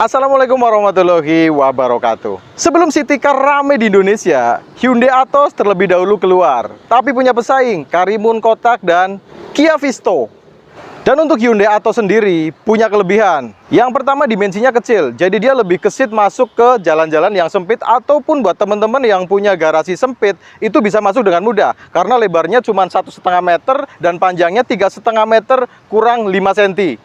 Assalamualaikum warahmatullahi wabarakatuh. Sebelum city car rame di Indonesia, Hyundai Atos terlebih dahulu keluar. Tapi punya pesaing, Karimun Kotak dan Kia Visto. Dan untuk Hyundai Atos sendiri punya kelebihan. Yang pertama, dimensinya kecil, jadi dia lebih kesit masuk ke jalan-jalan yang sempit. Ataupun buat teman-teman yang punya garasi sempit, itu bisa masuk dengan mudah. Karena lebarnya cuma 1,5 meter dan panjangnya 3,5 meter kurang 5 cm.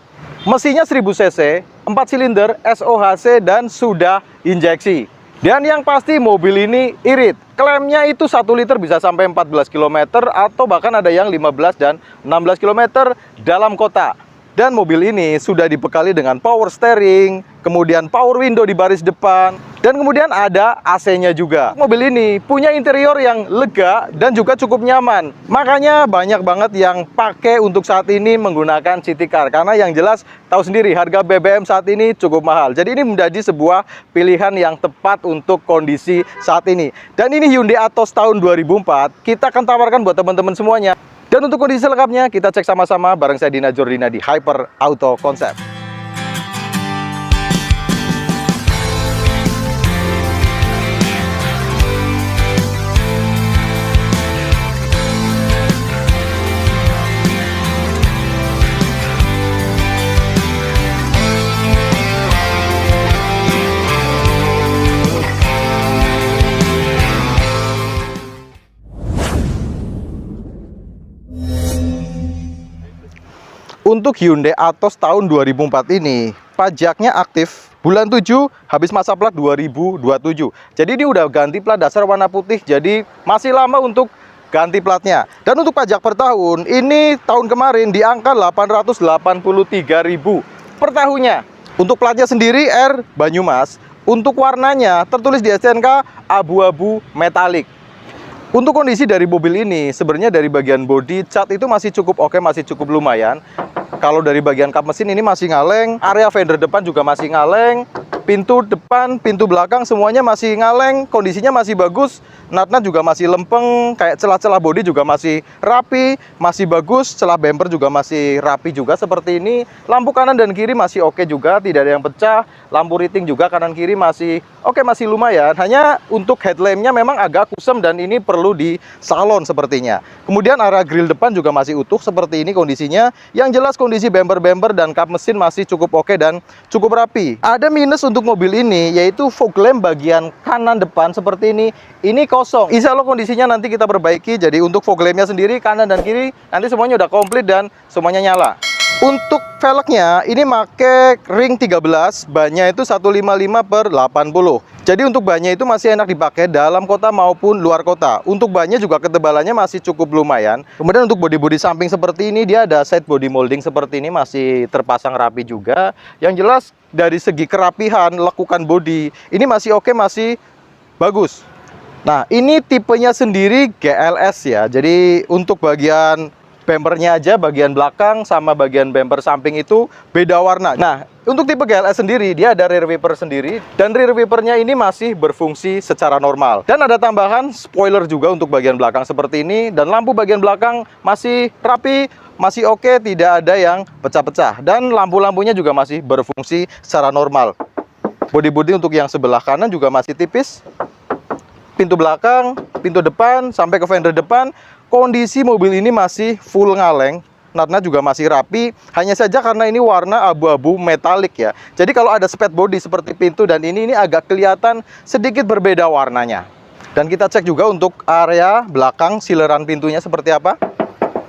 Mesinnya 1000 cc, 4 silinder, SOHC, dan sudah injeksi. Dan yang pasti mobil ini irit. Klaimnya itu 1 liter bisa sampai 14 km atau bahkan ada yang 15 dan 16 km dalam kota. Dan mobil ini sudah dibekali dengan power steering, kemudian power window di baris depan, dan kemudian ada AC-nya juga. Mobil ini punya interior yang lega dan juga cukup nyaman. Makanya banyak banget yang pakai untuk saat ini menggunakan city car. Karena yang jelas tahu sendiri harga BBM saat ini cukup mahal. Jadi ini menjadi sebuah pilihan yang tepat untuk kondisi saat ini. Dan ini Hyundai Atos tahun 2004. Kita akan tawarkan buat teman-teman semuanya. Dan untuk kondisi lengkapnya kita cek sama-sama bareng saya Dina Jordina di Hyper Auto Concept. Untuk Hyundai Atos tahun 2004 ini, pajaknya aktif bulan 7 habis masa plat 2027. Jadi ini udah ganti plat dasar warna putih, jadi masih lama untuk ganti platnya. Dan untuk pajak per tahun, ini tahun kemarin di angka 883.000 per tahunnya. Untuk platnya sendiri R Banyumas, untuk warnanya tertulis di STNK abu-abu metalik. Untuk kondisi dari mobil ini, sebenarnya dari bagian bodi, cat itu masih cukup oke, masih cukup lumayan. Kalau dari bagian kap mesin ini masih ngaleng, area fender depan juga masih ngaleng, pintu depan, pintu belakang semuanya masih ngaleng, kondisinya masih bagus, nat-nat juga masih lempeng, kayak celah-celah bodi juga masih rapi, masih bagus, celah bumper juga masih rapi juga seperti ini. Lampu kanan dan kiri masih oke juga, tidak ada yang pecah, lampu riting juga kanan kiri masih oke, masih lumayan. Hanya untuk headlampnya memang agak kusam dan ini perlu di salon sepertinya. Kemudian area grill depan juga masih utuh seperti ini kondisinya. Yang jelas kondisi bumper-bumper dan kap mesin masih cukup oke dan cukup rapi. Ada minus untuk mobil ini, yaitu fog lamp bagian kanan depan seperti ini kosong. Insya Allah kondisinya nanti kita perbaiki. Jadi untuk fog lampnya sendiri kanan dan kiri nanti semuanya udah komplit dan semuanya nyala. Untuk velgnya ini pakai ring 13, bannya itu 155/80. Jadi untuk bannya itu masih enak dipakai dalam kota maupun luar kota. Untuk bannya juga ketebalannya masih cukup lumayan. Kemudian untuk bodi-bodi samping seperti ini, dia ada side body molding seperti ini, masih terpasang rapi juga. Yang jelas dari segi kerapihan lekukan bodi ini masih oke, masih bagus. Nah, ini tipenya sendiri GLS ya. Jadi untuk bagian bumpernya aja, bagian belakang sama bagian bumper samping itu beda warna. Nah, untuk tipe GLS sendiri, dia ada rear wiper sendiri. Dan rear wipernya ini masih berfungsi secara normal. Dan ada tambahan spoiler juga untuk bagian belakang seperti ini. Dan lampu bagian belakang masih rapi, masih oke, tidak ada yang pecah-pecah. Dan lampu-lampunya juga masih berfungsi secara normal. Bodi-bodi untuk yang sebelah kanan juga masih tipis. Pintu belakang, pintu depan, sampai ke fender depan, kondisi mobil ini masih full ngaleng, nat-nat juga masih rapi. Hanya saja karena ini warna abu-abu metalik ya. Jadi kalau ada spet body seperti pintu dan ini agak kelihatan sedikit berbeda warnanya. Dan kita cek juga untuk area belakang sileran pintunya seperti apa.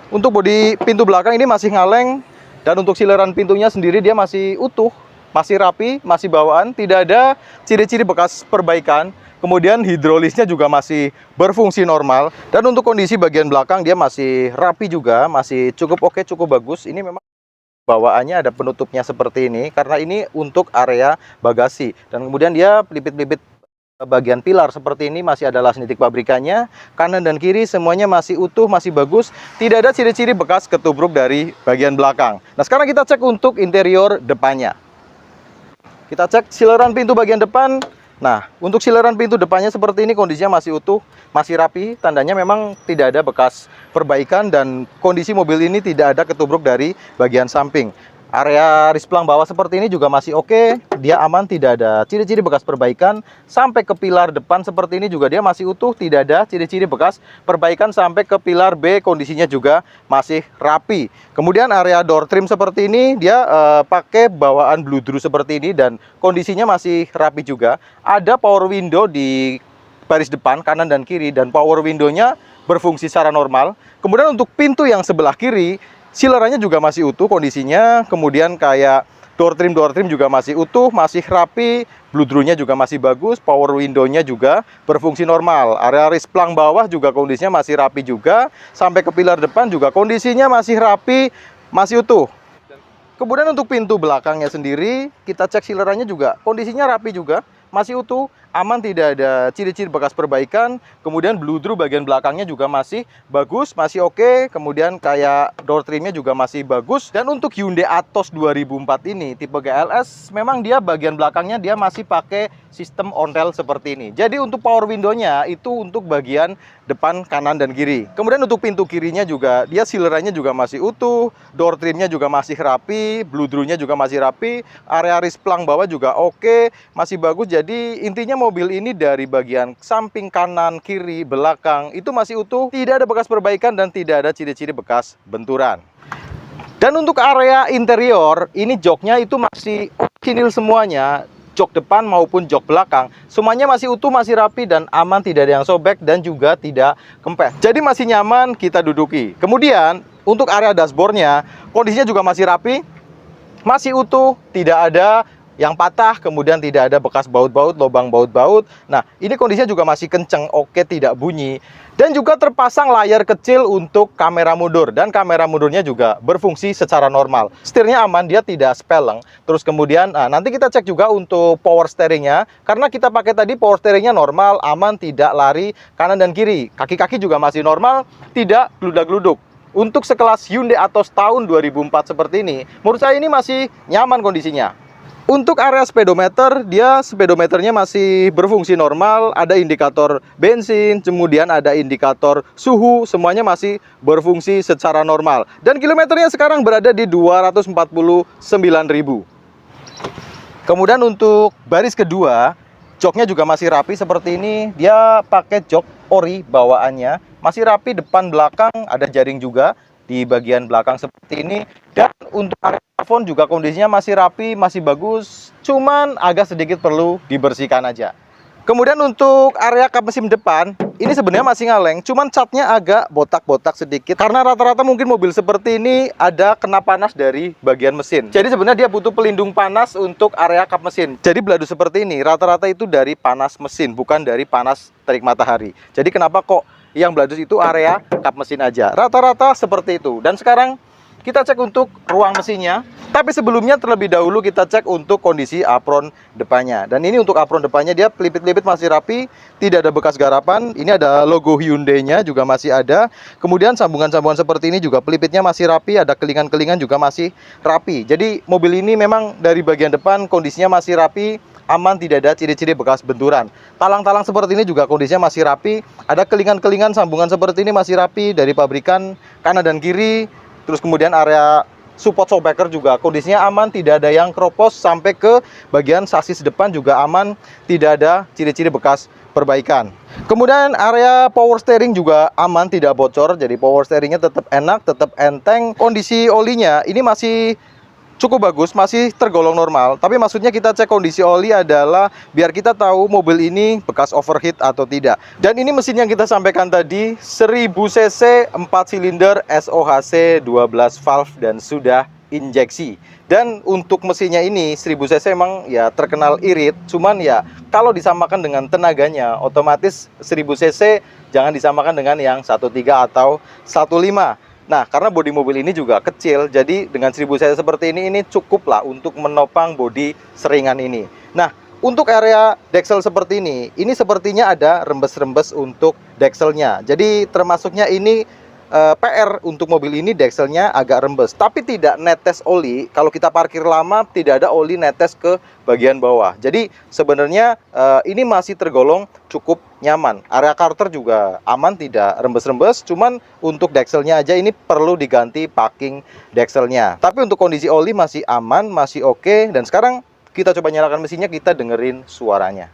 Untuk bodi pintu belakang ini masih ngaleng, dan untuk sileran pintunya sendiri dia masih utuh, masih rapi, masih bawaan, tidak ada ciri-ciri bekas perbaikan. Kemudian hidrolisnya juga masih berfungsi normal. Dan untuk kondisi bagian belakang dia masih rapi juga, masih cukup oke, cukup bagus. Ini memang bawaannya ada penutupnya seperti ini, karena ini untuk area bagasi. Dan kemudian dia pelipit-pelipit bagian pilar seperti ini masih ada las nitik pabrikannya. Kanan dan kiri semuanya masih utuh, masih bagus. Tidak ada ciri-ciri bekas ketubruk dari bagian belakang. Nah, sekarang kita cek untuk interior depannya. Kita cek sileran pintu bagian depan. Nah, untuk sileran pintu depannya seperti ini, kondisinya masih utuh, masih rapi, tandanya memang tidak ada bekas perbaikan dan kondisi mobil ini tidak ada ketubruk dari bagian samping. Area risplang bawah seperti ini juga masih oke, dia aman, tidak ada ciri-ciri bekas perbaikan. Sampai ke pilar depan seperti ini juga dia masih utuh, tidak ada ciri-ciri bekas perbaikan. Sampai ke pilar B kondisinya juga masih rapi. Kemudian area door trim seperti ini dia pakai bawaan bludru seperti ini dan kondisinya masih rapi juga. Ada power window di baris depan kanan dan kiri dan power window-nya berfungsi secara normal. Kemudian untuk pintu yang sebelah kiri, sealernya juga masih utuh kondisinya. Kemudian kayak door trim juga masih utuh, masih rapi. Bludrunya juga masih bagus, power window-nya juga berfungsi normal. Area risplang bawah juga kondisinya masih rapi juga. Sampai ke pilar depan juga kondisinya masih rapi, masih utuh. Kemudian untuk pintu belakangnya sendiri, kita cek sealernya juga kondisinya rapi juga, masih utuh, aman, tidak ada ciri-ciri bekas perbaikan. Kemudian bludru bagian belakangnya juga masih bagus, masih oke. Kemudian kayak door trimnya juga masih bagus. Dan untuk Hyundai Atos 2004 ini tipe GLS, memang dia bagian belakangnya dia masih pakai sistem on-rail seperti ini. Jadi untuk power window-nya itu untuk bagian depan, kanan, dan kiri. Kemudian untuk pintu kirinya juga dia sealernya juga masih utuh, door trimnya juga masih rapi, bludrunya juga masih rapi, area risplang bawah juga oke, masih bagus. Jadi intinya mobil ini dari bagian samping kanan, kiri, belakang itu masih utuh, tidak ada bekas perbaikan dan tidak ada ciri-ciri bekas benturan. Dan untuk area interior, ini joknya itu masih orisinil semuanya. Jok depan maupun jok belakang semuanya masih utuh, masih rapi dan aman, tidak ada yang sobek dan juga tidak kempes. Jadi masih nyaman kita duduki. Kemudian untuk area dashboardnya kondisinya juga masih rapi, masih utuh, tidak ada yang patah, kemudian tidak ada bekas baut-baut, lubang baut-baut. Nah, ini kondisinya juga masih kenceng, oke, tidak bunyi. Dan juga terpasang layar kecil untuk kamera mundur. Dan kamera mundurnya juga berfungsi secara normal. Setirnya aman, dia tidak speleng. Terus kemudian, nanti kita cek juga untuk power steeringnya. Karena kita pakai tadi power steeringnya normal, aman, tidak lari kanan dan kiri. Kaki-kaki juga masih normal, tidak gludak-gluduk. Untuk sekelas Hyundai Atos tahun 2004 seperti ini, menurut saya ini masih nyaman kondisinya. Untuk area speedometer, dia speedometernya masih berfungsi normal, ada indikator bensin, kemudian ada indikator suhu, semuanya masih berfungsi secara normal. Dan kilometernya sekarang berada di 249.000. Kemudian untuk baris kedua, joknya juga masih rapi seperti ini. Dia pakai jok ori bawaannya, masih rapi depan belakang, ada jaring juga di bagian belakang seperti ini. Dan untuk area plafon juga kondisinya masih rapi, masih bagus, cuman agak sedikit perlu dibersihkan aja. Kemudian untuk area kap mesin depan, ini sebenarnya masih ngaleng, cuman catnya agak botak-botak sedikit. Karena rata-rata mungkin mobil seperti ini ada kena panas dari bagian mesin. Jadi sebenarnya dia butuh pelindung panas untuk area kap mesin. Jadi beladu seperti ini, rata-rata itu dari panas mesin, bukan dari panas terik matahari. Jadi kenapa kok yang beladus itu area kap mesin aja? Rata-rata seperti itu. Dan sekarang kita cek untuk ruang mesinnya. Tapi sebelumnya terlebih dahulu kita cek untuk kondisi apron depannya. Dan ini untuk apron depannya dia pelipit-pelipit masih rapi, tidak ada bekas garapan. Ini ada logo Hyundai-nya juga masih ada. Kemudian sambungan-sambungan seperti ini juga pelipitnya masih rapi, ada kelingan-kelingan juga masih rapi. Jadi mobil ini memang dari bagian depan kondisinya masih rapi, aman, tidak ada ciri-ciri bekas benturan. Talang-talang seperti ini juga kondisinya masih rapi, ada kelingan-kelingan sambungan seperti ini masih rapi dari pabrikan kanan dan kiri. Terus kemudian area support shockbreaker juga kondisinya aman, tidak ada yang keropos. Sampai ke bagian sasis depan juga aman, tidak ada ciri-ciri bekas perbaikan. Kemudian area power steering juga aman, tidak bocor. Jadi power steeringnya tetap enak, tetap enteng. Kondisi olinya ini masih cukup bagus, masih tergolong normal. Tapi maksudnya kita cek kondisi oli adalah biar kita tahu mobil ini bekas overheat atau tidak. Dan ini mesin yang kita sampaikan tadi 1000 cc 4 silinder SOHC 12 valve dan sudah injeksi. Dan untuk mesinnya ini 1000 cc emang ya terkenal irit, cuman ya kalau disamakan dengan tenaganya otomatis 1000 cc jangan disamakan dengan yang 13 atau 15. Nah, karena bodi mobil ini juga kecil, jadi dengan 1000 cc seperti ini cukup lah untuk menopang bodi seringan ini. Nah, untuk area deksel seperti ini sepertinya ada rembes-rembes untuk dekselnya. Jadi termasuknya ini PR untuk mobil ini dekselnya agak rembes, tapi tidak netes oli. Kalau kita parkir lama, tidak ada oli netes ke bagian bawah. Jadi sebenarnya ini masih tergolong cukup nyaman. Area carter juga aman, tidak rembes-rembes. Cuman untuk dekselnya aja ini perlu diganti packing dekselnya. Tapi untuk kondisi oli masih aman, masih oke. Dan sekarang kita coba nyalakan mesinnya, kita dengerin suaranya.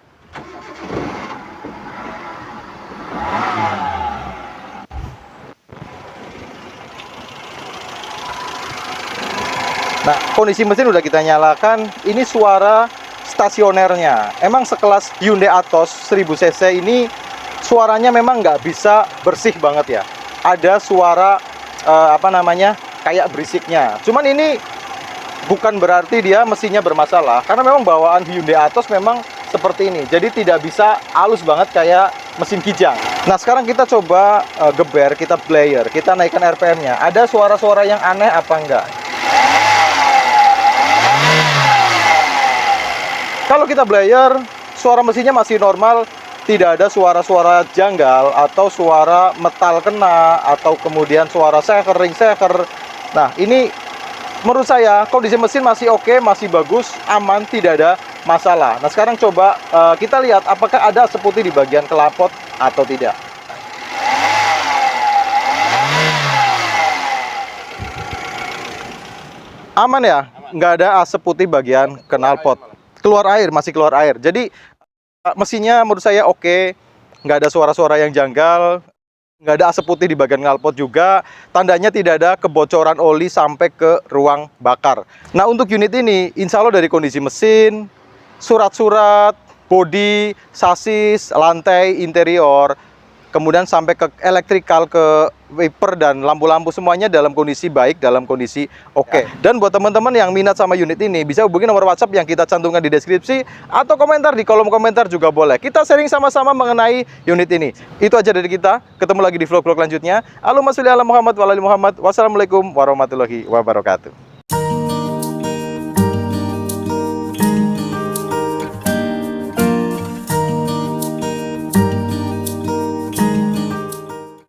Nah, kondisi mesin udah kita nyalakan. Ini suara stasionernya. Emang sekelas Hyundai Atos 1000 cc ini suaranya memang nggak bisa bersih banget ya. Ada suara kayak berisiknya. Cuman ini bukan berarti dia mesinnya bermasalah, karena memang bawaan Hyundai Atos memang seperti ini. Jadi tidak bisa halus banget kayak mesin Kijang. Nah, sekarang kita coba geber, kita player, kita naikkan RPM-nya. Ada suara-suara yang aneh apa enggak? Kalau kita blayer, suara mesinnya masih normal, tidak ada suara-suara janggal atau suara metal kena atau kemudian suara seker, ring seker. Nah, ini menurut saya kondisi mesin masih oke, masih bagus, aman, tidak ada masalah. Nah, sekarang coba kita lihat apakah ada asap putih di bagian knalpot atau tidak. Aman ya, nggak ada asap putih bagian knalpot. Keluar air, masih keluar air. Jadi mesinnya menurut saya oke, nggak ada suara-suara yang janggal, nggak ada asap putih di bagian knalpot juga. Tandanya tidak ada kebocoran oli sampai ke ruang bakar. Nah, untuk unit ini, insya Allah dari kondisi mesin, surat-surat, bodi, sasis, lantai, interior, kemudian sampai ke elektrikal, ke wiper dan lampu-lampu, semuanya dalam kondisi baik, dalam kondisi oke. Dan buat teman-teman yang minat sama unit ini, bisa hubungi nomor WhatsApp yang kita cantumkan di deskripsi, atau komentar di kolom komentar juga boleh. Kita sharing sama-sama mengenai unit ini. Itu aja dari kita. Ketemu lagi di vlog-vlog lanjutnya. Allahumma sholli ala Muhammad wa ala ali Muhammad. Wassalamualaikum warahmatullahi wabarakatuh.